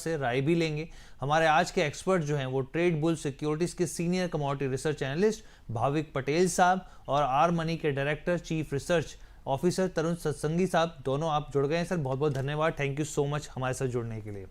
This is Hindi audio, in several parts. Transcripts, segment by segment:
से राय भी लेंगे। हमारे आज के एक्सपर्ट जो हैं वो ट्रेड बुल सिक्योरिटीज के senior commodity research analyst Bhavik Patel साहब और आर मनी के डायरेक्टर चीफ रिसर्च ऑफिसर तरुण सत्संगी साहब, दोनों आप जुड़ गए हैं सर, बहुत बहुत धन्यवाद। थैंक यू सो मच हमारे साथ जुड़ने के लिए।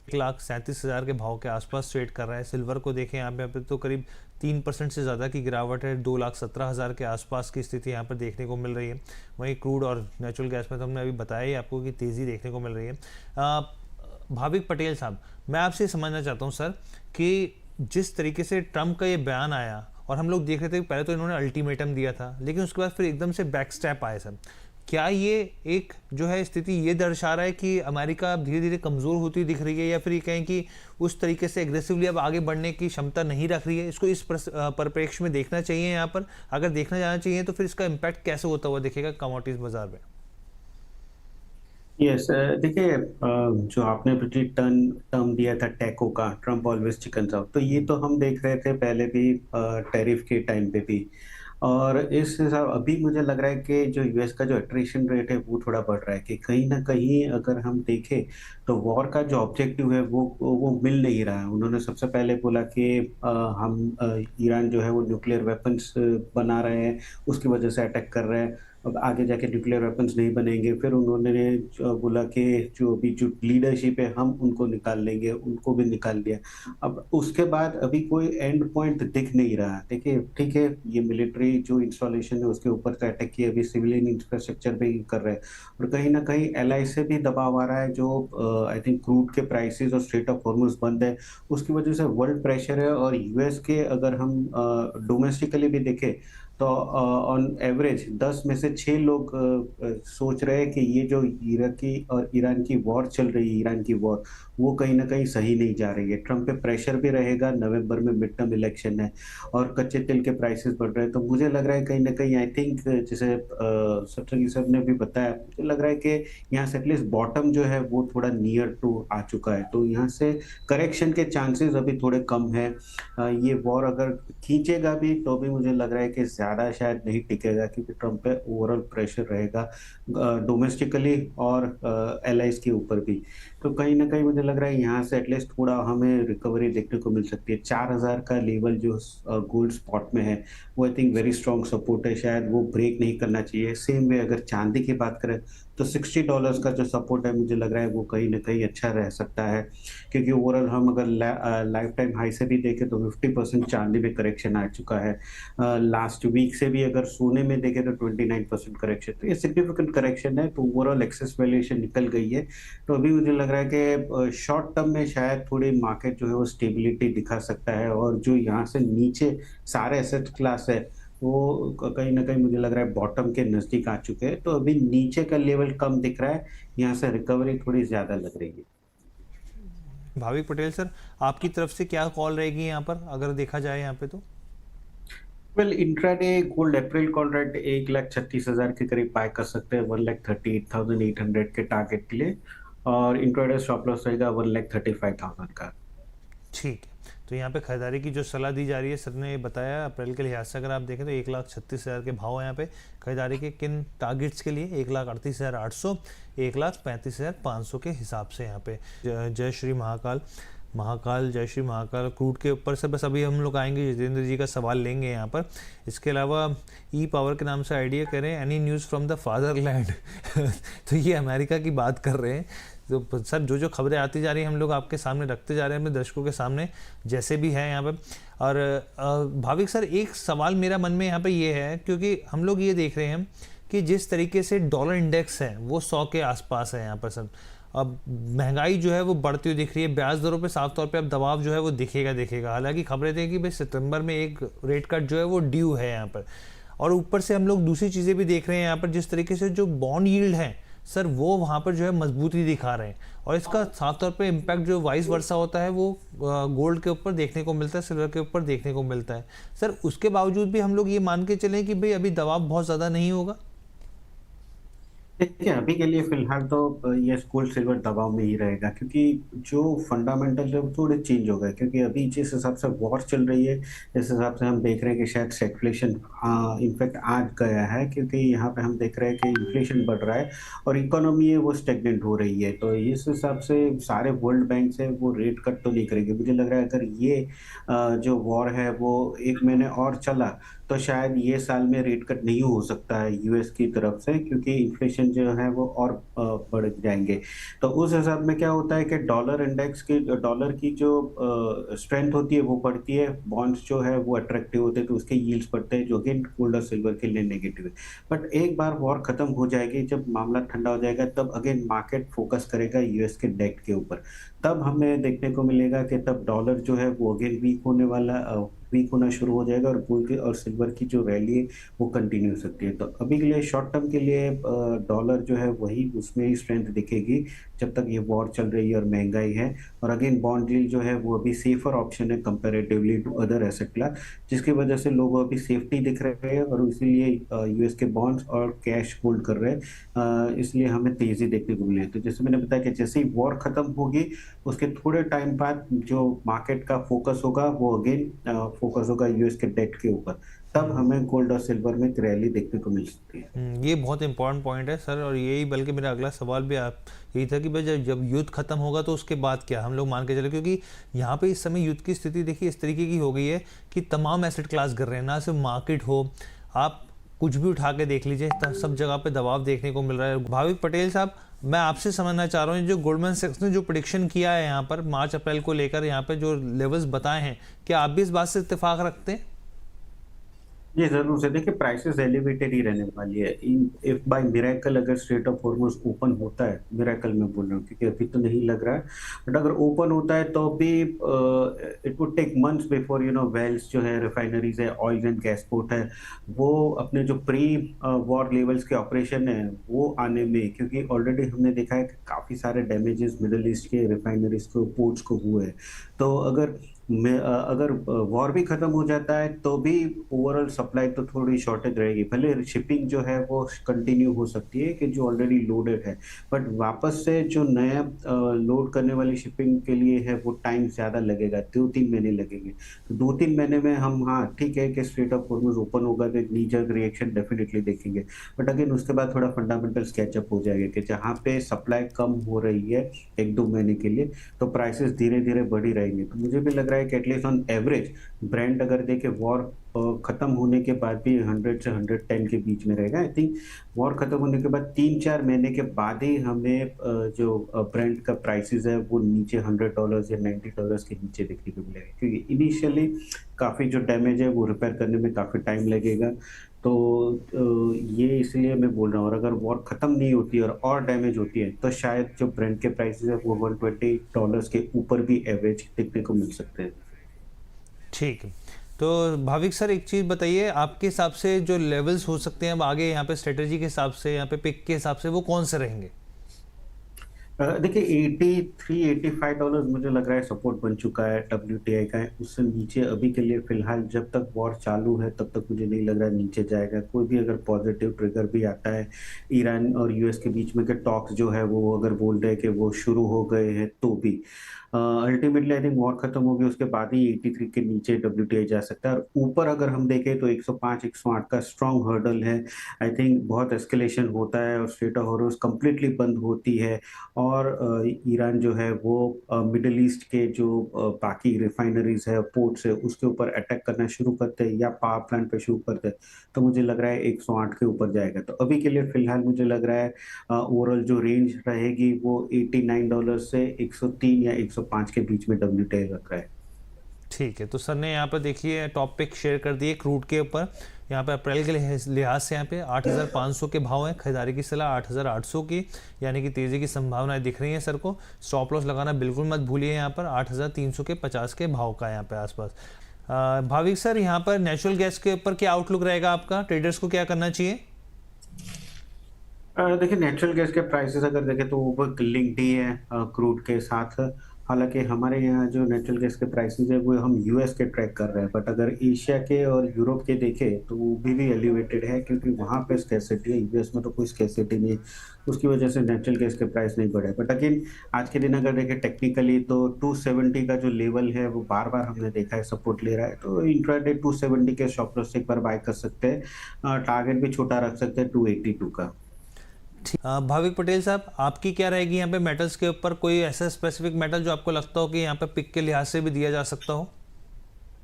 1,37,000 के भाव के आसपास ट्रेड कर रहा है। सिल्वर को देखें यहाँ पे तो करीब 3% से ज़्यादा की गिरावट है, 2,17,000 के आसपास की स्थिति यहाँ पर देखने को मिल रही है। वहीं क्रूड और नेचुरल गैस में तो हमने अभी बताया ही आपको कि तेज़ी देखने को मिल रही है। भाविक पटेल साहब, मैं आपसे समझना चाहता हूँ सर कि जिस तरीके से ट्रंप का ये बयान आया और हम लोग देख रहे थे कि पहले तो इन्होंने अल्टीमेटम दिया था, लेकिन उसके बाद फिर एकदम से बैक स्टेप आए सर, क्या ये एक जो है स्थिति ये दर्शा रहा है कि अमेरिका अब धीरे धीरे कमज़ोर होती दिख रही है, या फिर ये कहें कि उस तरीके से एग्रेसिवली अब आगे बढ़ने की क्षमता नहीं रख रही है? इसको इस परिप्रेक्ष्य में देखना चाहिए। यहाँ पर अगर देखना जाना चाहिए तो फिर इसका इम्पैक्ट कैसे होता हुआ दिखेगा कमोडिटीज बाजार में? यस, देखिए, जो आपने अभी टर्न टर्म दिया था टैको का, ट्रम्प ऑलवेज चिकन साउथ, तो ये तो हम देख रहे थे पहले भी, टैरिफ के टाइम पे भी। और इस हिसाब अभी मुझे लग रहा है कि जो यूएस का जो अट्रिशन रेट है वो थोड़ा बढ़ रहा है, कि कहीं न कहीं अगर हम देखें तो वॉर का जो ऑब्जेक्टिव है वो मिल नहीं रहा है। उन्होंने सबसे पहले बोला कि ईरान जो है वो न्यूक्लियर वेपन्स बना रहे हैं, उसकी वजह से अटैक कर रहे हैं। अब आगे जाके न्यूक्लियर वेपन्स नहीं बनेंगे। फिर उन्होंने बोला कि जो अभी जो लीडरशिप है हम उनको निकाल लेंगे, उनको भी निकाल दिया। अब उसके बाद अभी कोई एंड पॉइंट दिख नहीं रहा। देखिए, ठीक है, ये मिलिट्री जो इंस्टॉलेशन है उसके ऊपर से अटैक किया, अभी सिविलियन इंफ्रास्ट्रक्चर पे ही कर रहे हैं। और कहीं न कहीं एलआई से भी दबाव आ रहा है, जो आई थिंक क्रूड के प्राइसेज़ और स्ट्रेट ऑफ हॉर्मुज़ बंद है, उसकी वजह से वर्ल्ड प्रेशर है। और यूएस के अगर हम डोमेस्टिकली भी देखें तो ऑन एवरेज 10 में से 6 लोग सोच रहे हैं कि ये जो इराकी और ईरान की वॉर चल रही है, ईरान की वॉर, वो कहीं न कहीं सही नहीं जा रही है। ट्रम्प पे प्रेशर भी रहेगा, नवंबर में मिड टर्म इलेक्शन है और कच्चे तेल के प्राइसेज़ बढ़ रहे हैं। तो मुझे लग रहा है कहीं न कहीं, आई थिंक, जैसे सत्संगी साहब ने भी बताया, मुझे लग रहा है कि यहाँ से एटलीस्ट बॉटम जो है वो थोड़ा नियर टू आ चुका है। तो यहाँ से करेक्शन के चांसेज़ अभी थोड़े कम हैं। ये वॉर अगर खींचेगा भी तो भी मुझे लग रहा है कि ज़्यादा शायद नहीं टिकेगा, क्योंकि ट्रम्प पे ओवरऑल प्रेशर रहेगा डोमेस्टिकली और एलाइज़ के ऊपर भी। तो कहीं न कहीं मुझे लग रहा है यहाँ से एटलीस्ट थोड़ा हमें रिकवरी देखने को मिल सकती है। 4000 का लेवल जो गोल्ड स्पॉट में है, वो I think very strong support है, शायद वो ब्रेक नहीं करना चाहिए। सेम वे अगर चाँदी की बात करें तो $60 का जो सपोर्ट है, मुझे लग रहा है वो कहीं न कहीं अच्छा रह सकता है। क्योंकि ओवरऑल हम अगर लाइफ टाइम हाई से भी देखें तो 50% चाँदी में करेक्शन आ चुका है। लास्ट वीक से भी अगर सोने में देखें तो 29% करेक्शन, तो ये सिग्निफिकेंट करेक्शन है। तो ओवरऑल एक्सेस वैल्यूएशन निकल गई है। तो अभी मुझे लग रहा है कि शॉर्ट टर्म में शायद थोड़ी मार्केट जो है वो स्टेबिलिटी दिखा सकता है, और जो यहाँ से नीचे सारे एसेट क्लास है वो कहीं न कहीं मुझे लग रहा है बॉटम के नज़दीक आ चुके हैं। तो अभी नीचे का लेवल कम दिख रहा है, यहाँ से रिकवरी थोड़ी ज़्यादा लग रही है। भाविक पटेल सर, आपकी तरफ से क्या कॉल रहेगी यहाँ पर अगर देखा जाए यहाँ पे तो? वेल, इंट्राडे गोल्ड अप्रैल कॉन्ट्रैक्ट 1,36,000 के करीब बाय कर सकते हैं, 1,38,800 के टारगेट के लिए। और इंट्राडे स्टॉप लॉस रहेगा 1,35,000 का। ठीक है, तो यहाँ पे खरीदारी की जो सलाह दी जा रही है, सर ने बताया अप्रैल के लिहाज से अगर आप देखें तो 1,36,000 के भाव हैं यहाँ पे खरीदारी के। किन टारगेट्स के लिए? 1,38,800, 1,35,500 के हिसाब से यहाँ पे। जय श्री महाकाल, महाकाल जय श्री महाकाल। क्रूड के ऊपर से बस अभी हम लोग आएंगे, जितेंद्र जी का सवाल लेंगे यहाँ पर। इसके अलावा ई पावर के नाम से आइडिया करें, any news from the fatherland तो ये अमेरिका की बात कर रहे हैं। तो सर जो खबरें आती जा रही हैं हम लोग आपके सामने रखते जा रहे हैं, अपने दर्शकों के सामने, जैसे भी है यहाँ पर। और भाविक सर, एक सवाल मेरा मन में यहाँ पे ये है, क्योंकि हम लोग ये देख रहे हैं कि जिस तरीके से डॉलर इंडेक्स है वो 100 के आसपास है यहाँ पर सर। अब महंगाई जो है वो बढ़ती हुई दिख रही है, ब्याज दरों पे साफ तौर पे अब दबाव जो है वो दिखेगा। हालांकि खबरें थी कि भाई सितंबर में एक रेट कट जो है वो ड्यू है यहाँ पर। और ऊपर से हम लोग दूसरी चीज़ें भी देख रहे हैं यहाँ पर, जिस तरीके से जो बॉन्ड यील्ड है सर वो वहाँ पर जो है मजबूती दिखा रहे हैं। और इसका साफ तौर पे इम्पैक्ट जो वाइस वर्सा होता है वो गोल्ड के ऊपर देखने को मिलता है, सिल्वर के ऊपर देखने को मिलता है। सर उसके बावजूद भी हम लोग ये मान के चलें कि भाई अभी दबाव बहुत ज़्यादा नहीं होगा? देखिए, अभी के लिए फ़िलहाल तो ये गोल्ड सिल्वर दबाव में ही रहेगा, क्योंकि जो फंडामेंटल है वो थोड़े चेंज हो गए, क्योंकि अभी जिस हिसाब से वॉर चल रही है, इस हिसाब से हम देख रहे हैं कि शायद स्टैगफ्लेशन इनफैक्ट आ गया है, क्योंकि यहाँ पे हम देख रहे हैं कि इन्फ्लेशन बढ़ रहा है और इकोनॉमी है वो स्टैग्नेंट हो रही है। तो इस हिसाब से सारे वर्ल्ड बैंक्स हैं वो रेट कट तो नहीं करेंगे। मुझे लग रहा है अगर ये जो वॉर है वो 1 महीने और चला, तो शायद ये साल में रेट कट नहीं हो सकता है यूएस की तरफ से, क्योंकि इन्फ्लेशन जो है वो और बढ़ जाएँगे। तो उस हिसाब में क्या होता है कि डॉलर की जो स्ट्रेंथ होती है वो बढ़ती है, बॉन्ड्स जो है वो अट्रैक्टिव होते हैं तो उसके यील्ड्स बढ़ते हैं, जो अगेन गोल्ड और सिल्वर के लिए नेगेटिव है। बट एक बार वॉर खत्म हो जाएगी, जब मामला ठंडा हो जाएगा, तब अगेन मार्केट फोकस करेगा यूएस के डेट के ऊपर। तब हमें देखने को मिलेगा कि तब डॉलर जो है वो अगेन वीक होना शुरू हो जाएगा और गोल्ड की और सिल्वर की जो रैली है वो कंटिन्यू हो सकती है। तो अभी के लिए शॉर्ट टर्म के लिए डॉलर जो है वही उसमें ही स्ट्रेंथ दिखेगी जब तक ये वॉर चल रही है और महंगाई है। और अगेन बॉन्ड डील जो है वो अभी सेफर ऑप्शन है comparatively to other asset class, जिसकी वजह से लोग अभी सेफ्टी दिख रहे हैं और इसीलिए यूएस के बॉन्ड्स और कैश होल्ड कर रहे हैं। इसलिए हमें तेजी देखने को मिली है। तो जैसे मैंने बताया कि जैसे ही वॉर खत्म होगी, उसके थोड़े टाइम बाद जो मार्केट का फोकस होगा वो अगेन फोकस होगा यूएस के डेट के ऊपर। तब हम्म हमें गोल्ड और सिल्वर में एक रैली देखने को मिल सकती है। ये बहुत इंपॉर्टेंट पॉइंट है सर, और यही बल्कि मेरा अगला सवाल भी आप यही था कि भाई जब जब युद्ध खत्म होगा तो उसके बाद क्या हम लोग मान के चले, क्योंकि यहाँ पे इस समय युद्ध की स्थिति देखिए इस तरीके की हो गई है कि तमाम एसेट क्लास गिर रहे हैं, ना सिर्फ मार्केट हो, आप कुछ भी उठा के देख लीजिए, सब जगह पे दबाव देखने को मिल रहा है। भाविक पटेल साहब, मैं आपसे समझना चाह रहा हूँ जो गोल्डमैन सैक्स ने जो प्रिडिक्शन किया है यहाँ पर मार्च अप्रैल को लेकर, यहाँ पे जो लेवल्स बताए हैं, क्या आप भी इस बात से इत्तेफाक रखते हैं? जी, ज़रूर से देखिए, प्राइसेज़ एलिवेटेड ही रहने वाली है। इन इफ बाय मिरेकल अगर स्ट्रेट ऑफ हॉर्मुज़ ओपन होता है, मिरेकल मैं बोल रहा हूँ क्योंकि अभी तो नहीं लग रहा है, बट अगर ओपन होता है तो भी it would take months before wells जो है, रिफाइनरीज़ है, ऑयल एंड गैस पोर्ट है, वो अपने जो प्री वॉर लेवल्स के ऑपरेशन है, वो आने में, क्योंकि ऑलरेडी हमने देखा है कि काफ़ी सारे डैमेजेस मिडल ईस्ट के रिफाइनरीज़ को, पोर्ट्स को हुए हैं। तो अगर वॉर भी खत्म हो जाता है तो भी ओवरऑल सप्लाई तो थोड़ी शॉर्टेज रहेगी। भले शिपिंग जो है वो कंटिन्यू हो सकती है कि जो ऑलरेडी लोडेड है, बट वापस से जो नया लोड करने वाली शिपिंग के लिए है वो टाइम ज़्यादा लगेगा, 2-3 महीने लगेंगे। तो 2-3 महीने में हम, हाँ, ठीक है कि स्ट्रेट ऑफ हॉर्मुज़ ओपन होगा तो एक नी जर्क रिएक्शन डेफिनिटली देखेंगे। बट अगेन उसके बाद थोड़ा फंडामेंटल्स कैच अप हो जाएगा कि जहाँ पे सप्लाई कम हो रही है 1-2 महीने के लिए, तो प्राइसेस धीरे-धीरे बढ़ ही रहेंगे। तो मुझे भी लग रहा है कि एटलीस्ट ऑन एवरेज ब्रेंट अगर देखें वॉर खत्म होने के बाद भी 100 से 110 के बीच में रहेगा। आई थिंक वॉर खत्म होने के बाद 3-4 महीने के बाद ही हमें जो ब्रेंट का प्राइसेस है वो नीचे $100 या $90 के नीचे देखने को मिलेगा, क्योंकि इनिशियली काफ़ी जो डैमेज है वो रिपेयर करने में काफ़ी टाइम लगेगा। तो ये इसलिए मैं बोल रहा हूँ, और अगर वॉर खत्म नहीं होती और डैमेज होती है तो शायद जो ब्रेंट के प्राइसेस है वो $120 के ऊपर भी एवरेज देखने को मिल सकते हैं। ठीक है। तो भाविक सर, एक चीज़ बताइए, आपके हिसाब से जो लेवल्स हो सकते हैं अब आगे यहाँ पे स्ट्रेटेजी के हिसाब से, यहाँ पे पिक के हिसाब से, वो कौन से रहेंगे? देखिए, $83-85 मुझे लग रहा है सपोर्ट बन चुका है डब्ल्यूटीआई का। उससे नीचे अभी के लिए फिलहाल जब तक वॉर चालू है तब तक मुझे नहीं लग रहा है नीचे जाएगा। कोई भी अगर पॉजिटिव ट्रिगर भी आता है ईरान और यूएस के बीच में के टॉक्स जो है वो अगर बोल रहे हैं कि वो शुरू हो गए हैं, तो भी अल्टीमेटली आई थिंक वॉर खत्म होगी उसके बाद ही 83 के नीचे डब्ल्यूटीआई जा सकता है, और ऊपर अगर हम देखें तो 105-108 का स्ट्रॉन्ग हर्डल है। आई थिंक बहुत एस्केलेशन होता है और स्ट्रेट ऑफ हॉर्मुज़ कंप्लीटली बंद होती है, और ईरान जो है वो मिडल ईस्ट के जो बाकी रिफाइनरीज है, पोर्ट्स है, उसके ऊपर अटैक करना शुरू करते हैं या पावर प्लांट पे शुरू करते हैं, तो मुझे लग रहा है 108 के ऊपर जाएगा। तो अभी के लिए फिलहाल मुझे लग रहा है ओवरऑल जो रेंज रहेगी वो $89 से 103 या 105 के बीच में डब्ल्यूटीआई रख रहा है। ठीक है, तो सर ने यहाँ पर देखिए टॉपिक शेयर कर दिए क्रूड के ऊपर। यहाँ पे अप्रैल के लिहाज से यहाँ पे 8,500 के भाव हैं, खरीदारी की सलाह 8,800 की, यानी कि तेज़ी की संभावनाएं दिख रही हैं सर को। स्टॉप लॉस लगाना बिल्कुल मत भूलिए, यहाँ पर 8,300 के 50 के भाव का यहाँ पे आसपास। भाविक सर, यहाँ पर नेचुरल गैस के ऊपर क्या आउटलुक रहेगा आपका? ट्रेडर्स को क्या करना चाहिए? देखिए, नेचुरल गैस के प्राइसेस अगर देखें तो वो लिंक्ड ही है क्रूड के साथ। हालाँकि हमारे यहाँ जो नेचुरल गैस के प्राइसेज़ है वो हम यूएस के ट्रैक कर रहे हैं, बट अगर एशिया के और यूरोप के देखें तो वो भी एलिवेटेड है क्योंकि वहाँ पे स्कैरसिटी है, यूएस में तो कोई स्कैरसिटी नहीं है, उसकी वजह से नेचुरल गैस के प्राइस नहीं बढ़े। बट अगेन आज के दिन अगर देखें टेक्निकली तो 270 का जो लेवल है वो बार-बार हमने देखा है सपोर्ट ले रहा है, तो इंट्राडे 270 के स्टॉप लॉस से एक बार बाय कर सकते हैं। टारगेट भी छोटा रख सकते हैं 282 का। भाविक पटेल साहब, आपकी क्या रहेगी यहाँ पे मेटल्स के ऊपर? कोई ऐसा स्पेसिफिक मेटल जो आपको लगता हो कि यहाँ पे पिक के लिहाज से भी दिया जा सकता हो?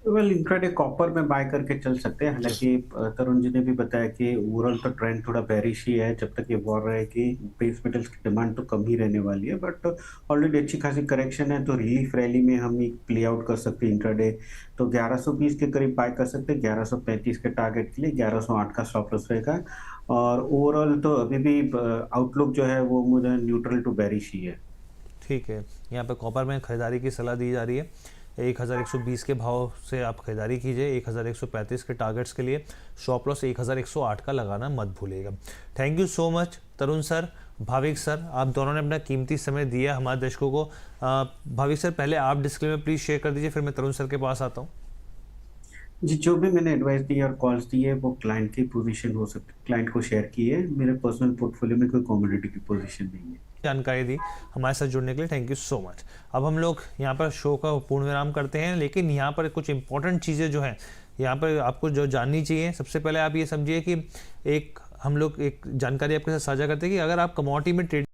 वेल इंट्राडे कॉपर में बाय करके चल सकते हैं। हालाँकि तरुण जी ने भी बताया कि ओवरऑल तो ट्रेंड थोड़ा बेयरिश ही है, जब तक ये वॉर रहेगी, बेस मेटल्स की डिमांड तो कम ही रहने वाली है। बट ऑलरेडी अच्छी खासी करेक्शन है, तो रिलीफ रैली में हम एक प्ले आउट कर सकते हैं इंट्राडे। तो 1120 के करीब बाय कर सकते हैं, 1135 के टारगेट के लिए, 1108 का स्टॉप लॉस रहेगा। और ओवरऑल तो अभी भी आउटलुक जो है वो मुझे न्यूट्रल टू बेयरिश ही है। ठीक है, यहाँ पे कॉपर में खरीदारी की सलाह दी जा रही है। 1120 के भाव से आप खरीदारी कीजिए, 1135 के टारगेट्स के लिए स्टॉप लॉस 1108 का लगाना मत भूलिएगा। Thank you so much Tarun sir, Bhavik sir, आप दोनों ने अपना कीमती समय दिया हमारे दर्शकों को। भाविक सर, पहले आप डिस्क्लेमर प्लीज़ शेयर कर दीजिए, फिर मैं तरुण सर के पास आता हूँ। जी, जो भी मैंने एडवाइस दी है और कॉल्स दी है वो क्लाइंट की पोजीशन हो सकती है, क्लाइंट को शेयर की है। मेरे पर्सनल पोर्टफोलियो में कोई कमोडिटी की पोजीशन नहीं है। जानकारी दी, हमारे साथ जुड़ने के लिए थैंक यू सो मच। अब हम लोग यहाँ पर शो का पूर्ण विराम करते हैं, लेकिन यहाँ पर कुछ इंपॉर्टेंट चीज़ें जो हैं यहाँ पर आपको जो जाननी चाहिए। सबसे पहले आप ये समझिए कि हम लोग एक जानकारी आपके साथ साझा करते हैं कि अगर आप कमोडिटी में ट्रेड